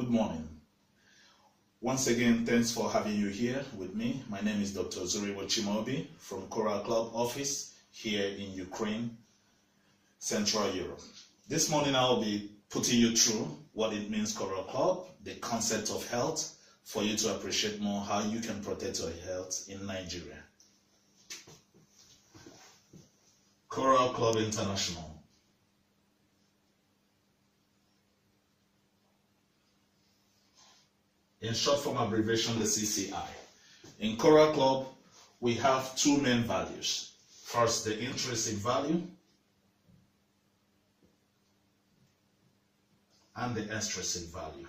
Good morning. Once again, thanks for having you here with me. My name is Dr. Ozurigbo.Chimaobi from Coral Club office here in Ukraine, Central Europe. This morning I'll be putting you through what it means Coral Club, the concept of health, for you to appreciate more how you can protect your health in Nigeria. Coral Club International. In short form abbreviation, the CCI. In Coral Club, we have two main values. First, the intrinsic value and the extrinsic value.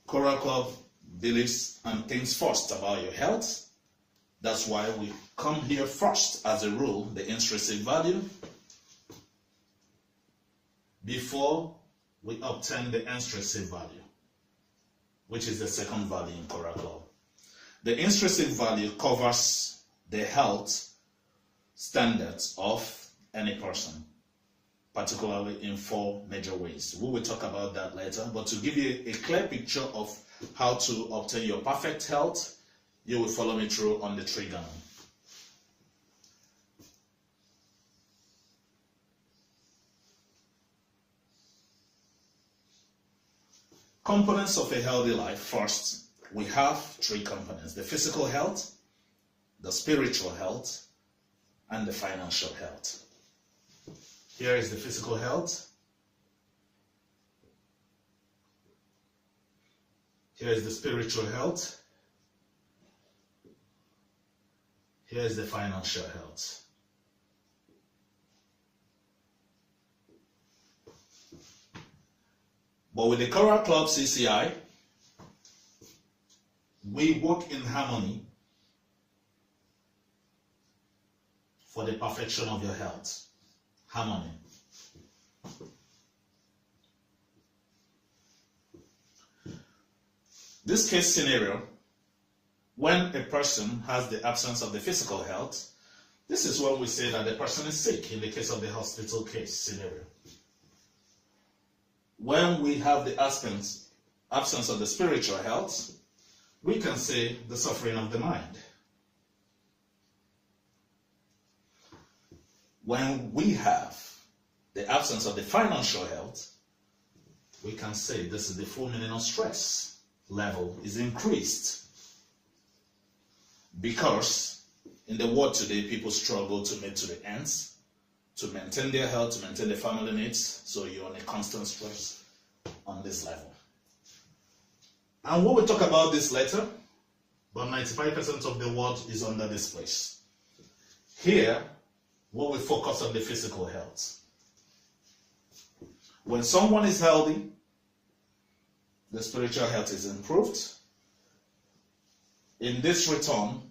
Coral Club believes and thinks first about your health. That's why we come here first, as a rule, the intrinsic value, before we obtain the extrinsic value, which is the second value in Coral Club. The intrinsic value covers the health standards of any person, particularly in four major ways. We will talk about that later, but to give you a clear picture of how to obtain your perfect health, you will follow me through on the trigonometry. Components of a healthy life. First, we have three components: the physical health, the spiritual health, and the financial health. Here is the physical health. Here is the spiritual health. Here is the financial health. But with the Coral Club CCI, we work in harmony for the perfection of your health. Harmony. This case scenario, when a person has the absence of the physical health, this is when we say that the person is sick in the case of the hospital case scenario. When we have the absence of the spiritual health, we can say the suffering of the mind. When we have the absence of the financial health, we can say this is the full meaning of stress level is increased. Because in the world today, people struggle to meet to the ends, to maintain their health, to maintain their family needs, so you're on a constant stress on this level. And we will talk about this later, but 95% of the world is under this place. Here, we will focus on the physical health. When someone is healthy, the spiritual health is improved. In this return,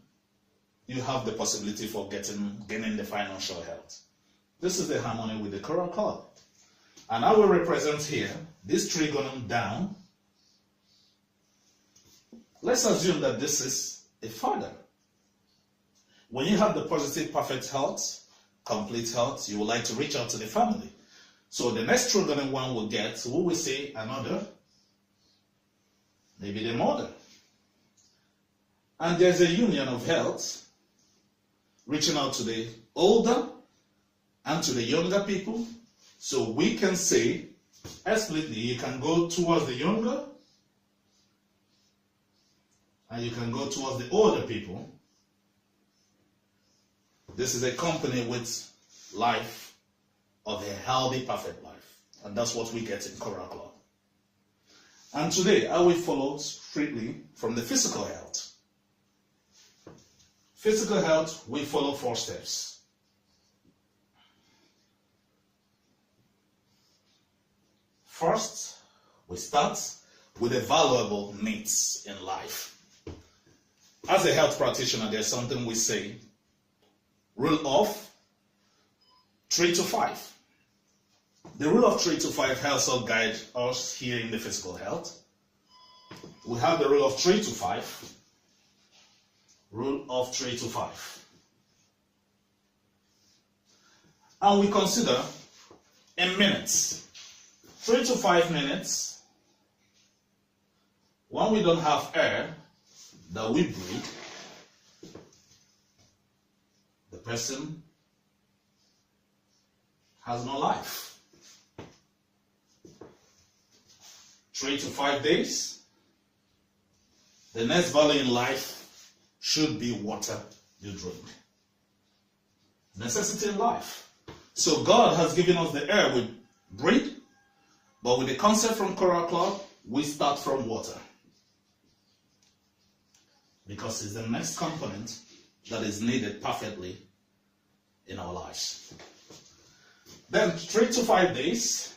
you have the possibility for gaining the financial health. This is the harmony with the Coral Club. And I will represent here this trigonum down. Let's assume that this is a father. When you have the positive, perfect health, complete health, you would like to reach out to the family. So the next trigonum one will get, we will say another, maybe the mother. And there's a union of health, reaching out to the older and to the younger people. So we can say, explicitly, you can go towards the younger and you can go towards the older people. This is a company with life of a healthy, perfect life. And that's what we get in Coral Club. And today, I will follow strictly from the physical health. Physical health, we follow 4 steps. First, we start with the valuable needs in life. As a health practitioner, there's something we say, rule of 3 to 5. The rule of 3 to 5 helps us guide us here in the physical health. We have the rule of 3 to 5. Rule of 3 to 5. And we consider in minutes 3 to 5 minutes, when we don't have air that we breathe, the person has no life. 3 to 5 days, the next value in life should be water you drink. Necessity in life. So God has given us the air we breathe, but with the concept from Coral Club, we start from water. Because it's the next component that is needed perfectly in our lives. Then 3 to 5 days,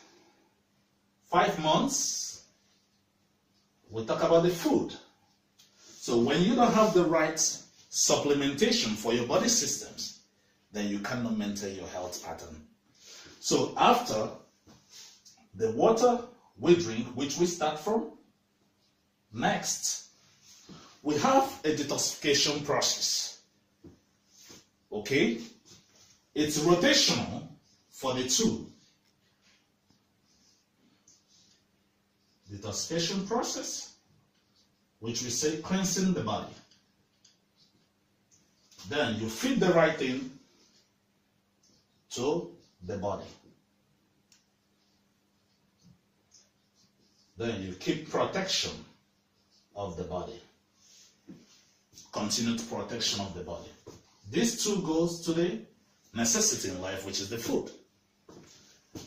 5 months, we talk about the food. So when you don't have the right supplementation for your body systems, then you cannot maintain your health pattern. So after the water we drink, which we start from, next, we have a detoxification process. Okay? It's rotational for the two. Detoxification process, which we say cleansing the body. Then you feed the right thing to the body. Then you keep protection of the body. Continued protection of the body. These two goes to the necessity in life, which is the food.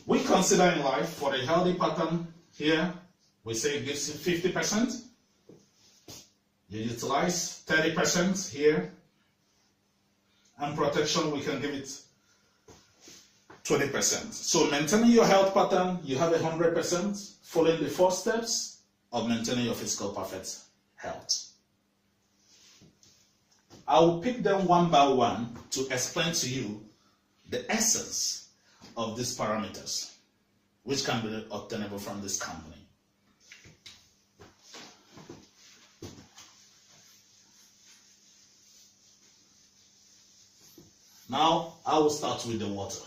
We consider in life for a healthy pattern here, we say it gives you 50%. You utilize 30% here. And protection, we can give it 20%. So maintaining your health pattern, you have 100%, following the 4 steps of maintaining your physical perfect health. I will pick them one by one to explain to you the essence of these parameters, which can be obtainable from this company. Now, I will start with the water.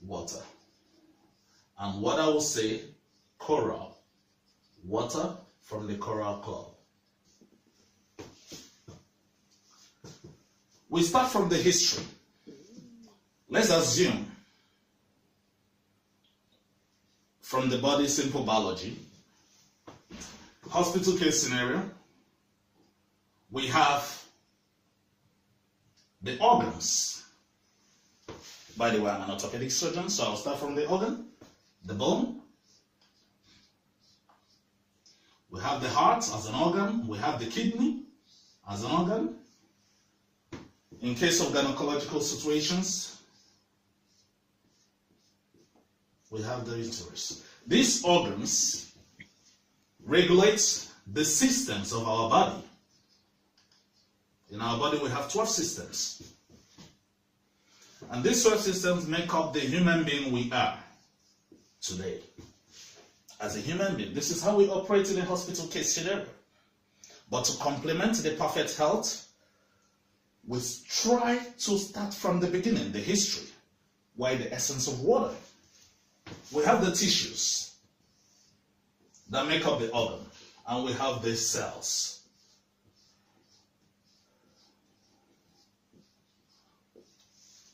Water. And what I will say, Coral. Water from the Coral Club. We start from the history. Let's assume from the body simple biology, hospital case scenario, we have the organs. By the way, I'm an orthopedic surgeon, so I'll start from the organ, the bone. We have the heart as an organ. We have the kidney as an organ. In case of gynecological situations, we have the uterus. These organs regulate the systems of our body. In our body, we have 12 systems. And these 12 systems make up the human being we are today. As a human being, this is how we operate in a hospital case scenario. But to complement the perfect health, we try to start from the beginning, the history. Why the essence of water? We have the tissues that make up the organ, and we have the cells.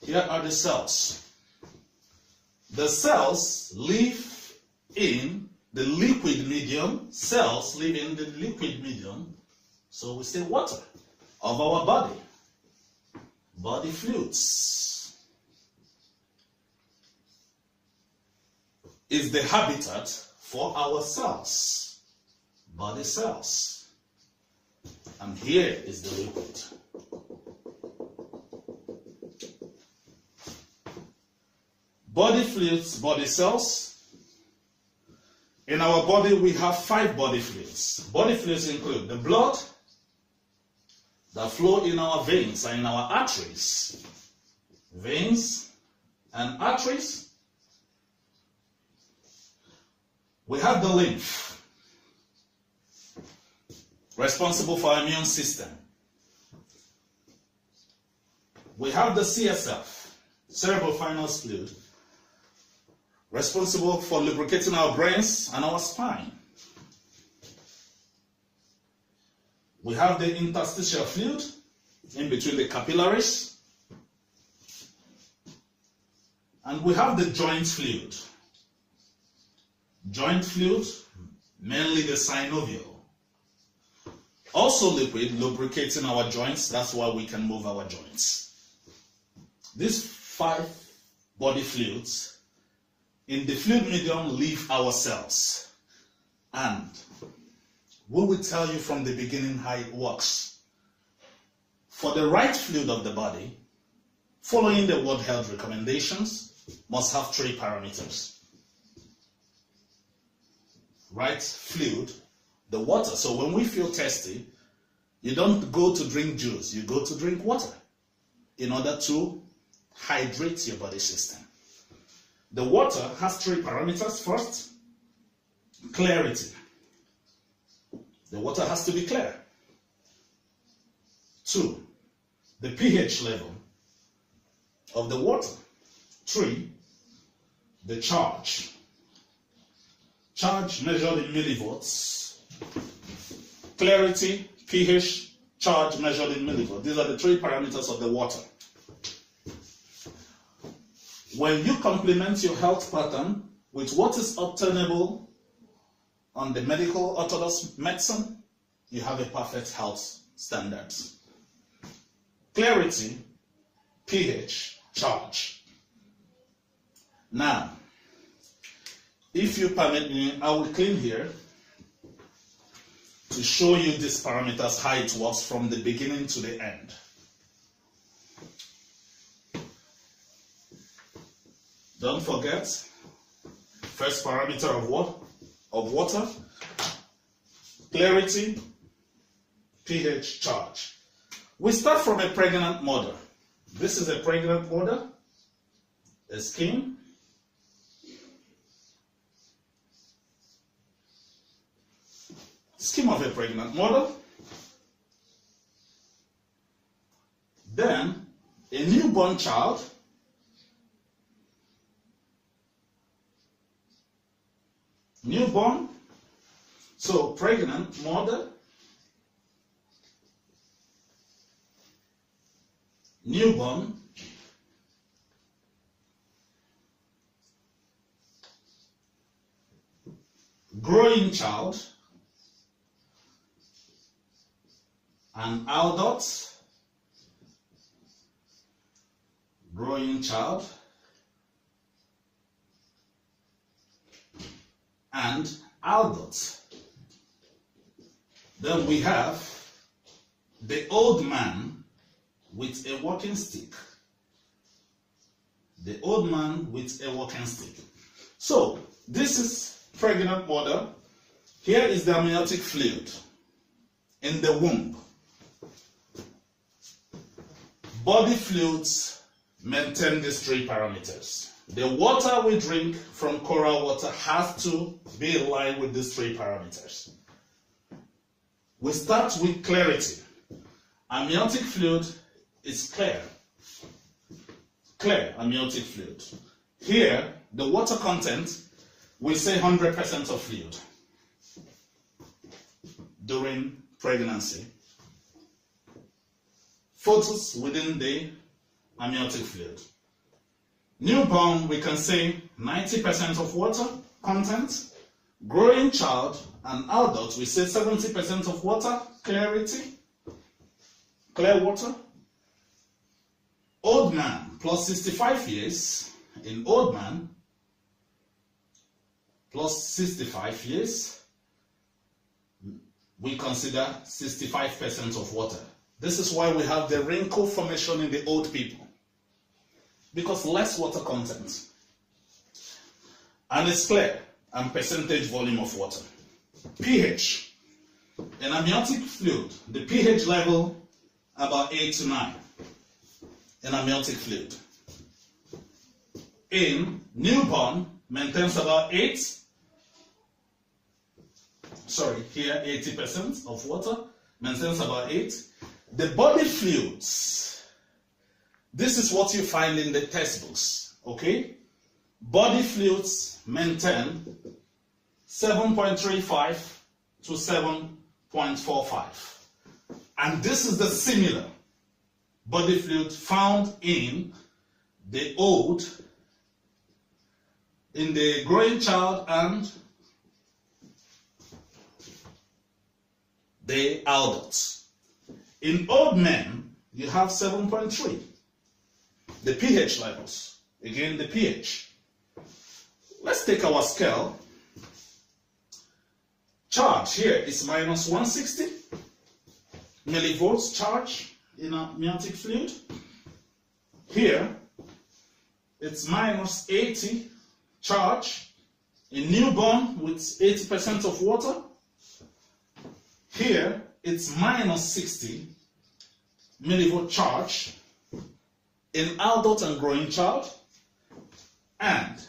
Here are the cells. The cells live in the liquid medium. Cells live in the liquid medium, so we say water of our body. Body fluids is the habitat for our cells, body cells. And here is the liquid. Body fluids, body cells. In our body, we have 5 body fluids. Body fluids include the blood that flow in our veins and in our arteries. Veins and arteries. We have the lymph, responsible for our immune system. we have the CSF, cerebrospinal fluid, responsible for lubricating our brains and our spine. We have the interstitial fluid in between the capillaries. And we have the joint fluid. Joint fluid, mainly the synovial. Also liquid, lubricating our joints. That's why we can move our joints. These 5 body fluids in the fluid medium leave our cells. And we will tell you from the beginning how it works. For the right fluid of the body, following the World Health recommendations, must have 3 parameters. Right fluid, the water. So when we feel thirsty, you don't go to drink juice, you go to drink water in order to hydrate your body system. The water has 3 parameters. First, clarity. The water has to be clear. 2, the pH level of the water. 3, the charge. Charge measured in millivolts. Clarity, pH, charge measured in millivolts. These are the 3 parameters of the water. When you complement your health pattern with what is obtainable on the medical orthodox medicine, you have a perfect health standard. Clarity, pH, charge. Now, if you permit me, I will clean here to show you these parameters, how it works from the beginning to the end. Don't forget, first parameter of what? Of water, clarity, pH, charge. We start from a pregnant mother. This is a pregnant mother, a skin. Skin of a pregnant mother. Then a newborn child. Newborn, so pregnant mother, newborn, growing child, an adult, growing child, and adults. Then we have the old man with a walking stick. The old man with a walking stick. So, this is pregnant mother. Here is the amniotic fluid in the womb. Body fluids maintain these 3 parameters. The water we drink from coral water has to be in line with these 3 parameters. We start with clarity. Amniotic fluid is clear. Clear amniotic fluid. Here, the water content, we say 100% of fluid during pregnancy. Photos within the amniotic fluid. Newborn, we can say 90% of water content. Growing child and adult, we say 70% of water, clarity, clear water. Old man, plus 65 years, in old man, plus 65 years, we consider 65% of water. This is why we have the wrinkle formation in the old people. Because less water content. And it's clear, and percentage volume of water. pH. In amniotic fluid, the pH level about 8 to 9 in amniotic fluid. In newborn, maintains about 8. Sorry, here 80% of water, maintains about 8. The body fluids This is what you find in the textbooks, okay? Body fluids maintain 7.35 to 7.45. And this is the similar body fluid found in the growing child and the adults. In old men, you have 7.3. The pH levels. Again, the pH. Let's take our scale. Charge here is minus 160 millivolts charge in a amniotic fluid. Here, it's minus 80 charge in newborn with 80% of water. Here, it's minus 60 millivolt charge in adult and growing child. And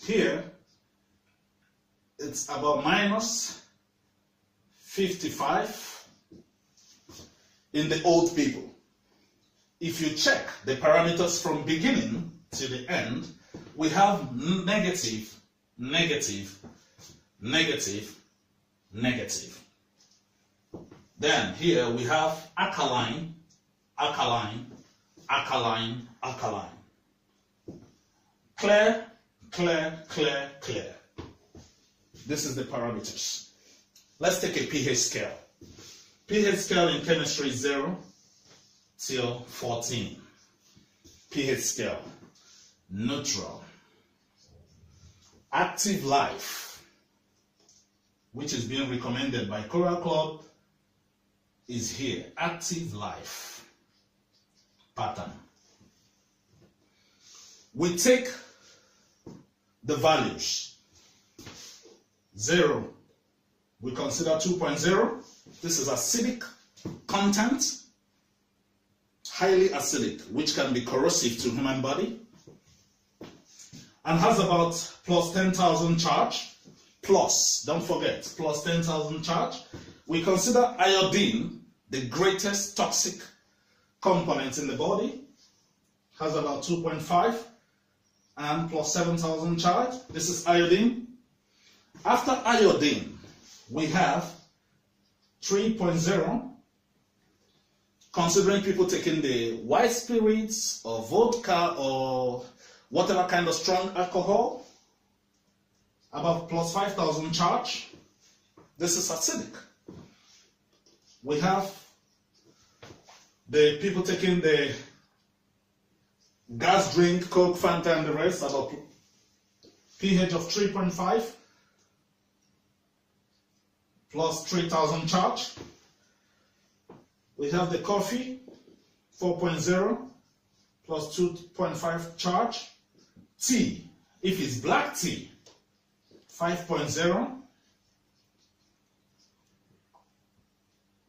here, it's about minus 55 in the old people. If you check the parameters from beginning to the end, we have negative, negative, negative, negative. Then here we have alkaline, alkaline, alkaline, alkaline. Clear, clear, clear, clear. This is the parameters. Let's take a pH scale. pH scale in chemistry is 0 till 14. pH scale. Neutral. Active life, which is being recommended by Coral Club, is here. Active life pattern. We take the values. 0, we consider 2.0. This is acidic content, highly acidic, which can be corrosive to human body, and has about plus 10,000 charge. Plus, don't forget, plus 10,000 charge. We consider iodine the greatest toxic component in the body, has about 2.5 and plus 7,000 charge. This is iodine. After iodine, we have 3.0, considering people taking the white spirits or vodka or whatever kind of strong alcohol, about plus 5,000 charge. This is acidic. We have the people taking the gas drink, Coke, Fanta, and the rest, about pH of 3.5 plus 3,000 charge. We have the coffee, 4.0 plus 2.5 charge. Tea, if it's black tea, 5.0.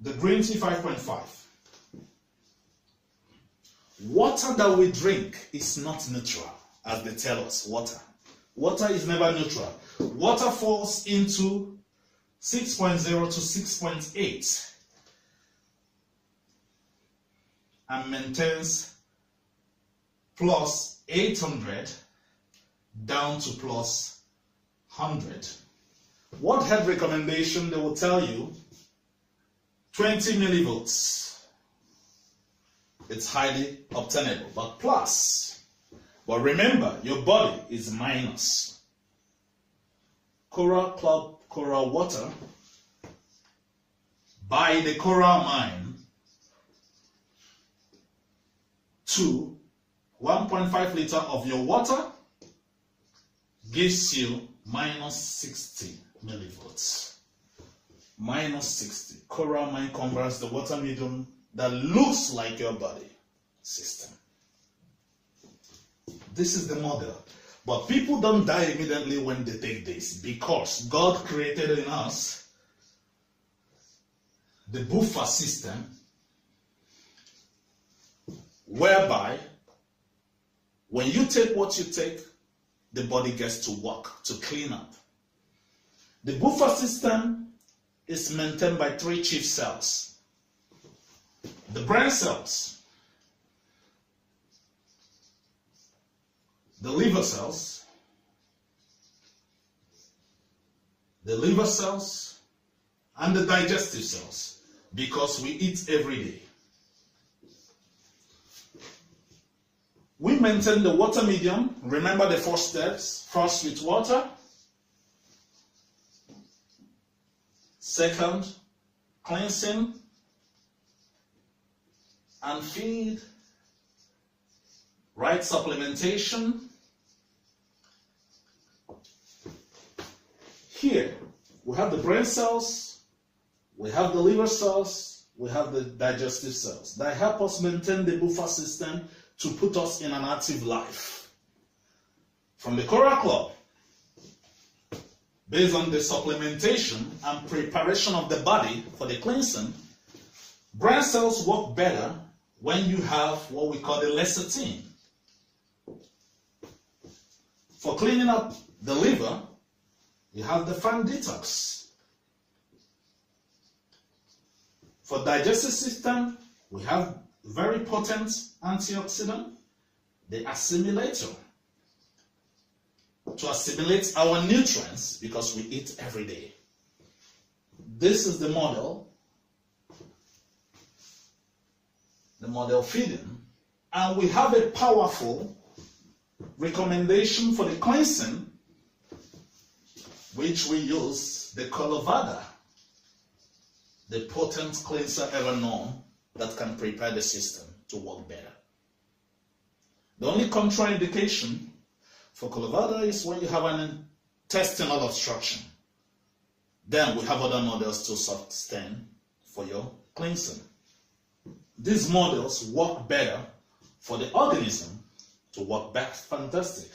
The green tea, 5.5. Water that we drink is not neutral, as they tell us. Water is never neutral. Water falls into 6.0 to 6.8 and maintains plus 800 down to plus 100. What health recommendation? They will tell you 20 millivolts. It's highly obtainable, but plus. But remember, your body is minus. Coral Club Coral water, by the coral mine, to 1.5 liter of your water gives you minus 60 millivolts. Minus 60. Coral mine converts the water medium that looks like your body system. This is the model. But people don't die immediately when they take this, because God created in us the buffer system whereby when you take what you take, the body gets to work, to clean up. The buffer system is maintained by 3 chief cells. the brain cells, the liver cells, and the digestive cells, because we eat every day. We maintain the water medium. Remember the 4 steps. First with water. Second, cleansing and feed. Right supplementation. Here, we have the brain cells, we have the liver cells, we have the digestive cells that help us maintain the buffer system to put us in an active life. From the Coral Club, based on the supplementation and preparation of the body for the cleansing, brain cells work better when you have what we call the lecithin. For cleaning up the liver, you have the fan detox. For digestive system, we have very potent antioxidant, the assimilator, to assimilate our nutrients because we eat every day. This is the model feeding, and we have a powerful recommendation for the cleansing, which we use the Colovada, the potent cleanser ever known that can prepare the system to work better. The only contraindication for Colovada is when you have an intestinal obstruction. Then we have other models to sustain for your cleansing. These models work better for the organism to work back fantastic.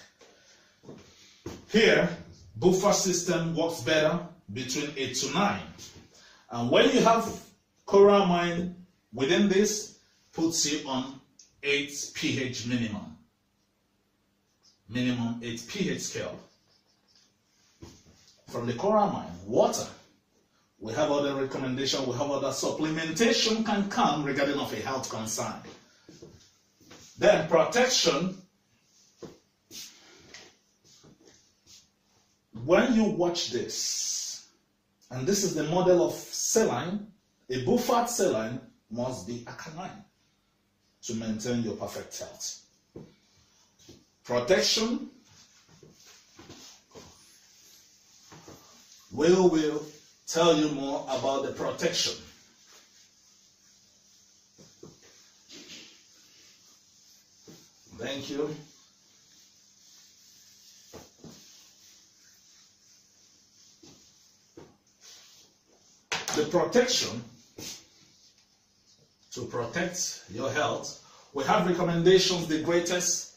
Here, buffer system works better between 8 to 9. And when you have choramine within this, puts you on 8 pH minimum. Minimum 8 pH scale. From the choramine, water. We have other recommendations, we have other supplementation can come regarding of a health concern. Then protection. When you watch this, and this is the model of saline, a buffered saline must be alkaline to maintain your perfect health. Protection, we will tell you more about the protection. Thank you. The protection, to protect your health, we have recommendations. The greatest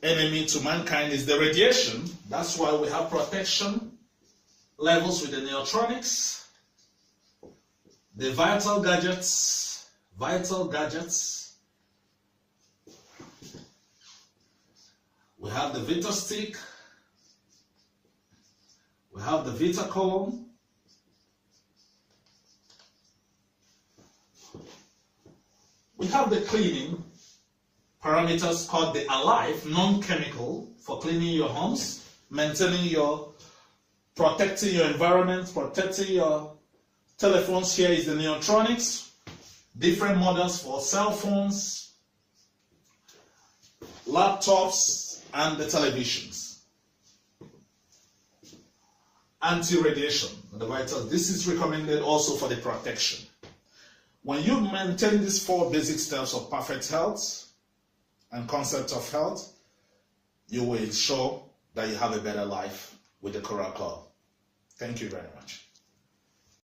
enemy to mankind is the radiation. That's why we have protection levels with the neutronics, the vital gadgets. We have the Vita stick, we have the Vita column, we have the cleaning parameters called the Alive, non-chemical, for cleaning your homes, maintaining your, protecting your environment, protecting your telephones. Here is the neutronics, different models for cell phones, laptops, and the televisions. Anti-radiation, the vitals. This is recommended also for the protection. When you maintain these 4 basic steps of perfect health and concept of health, you will ensure that you have a better life with the Coral Club. Thank you very much.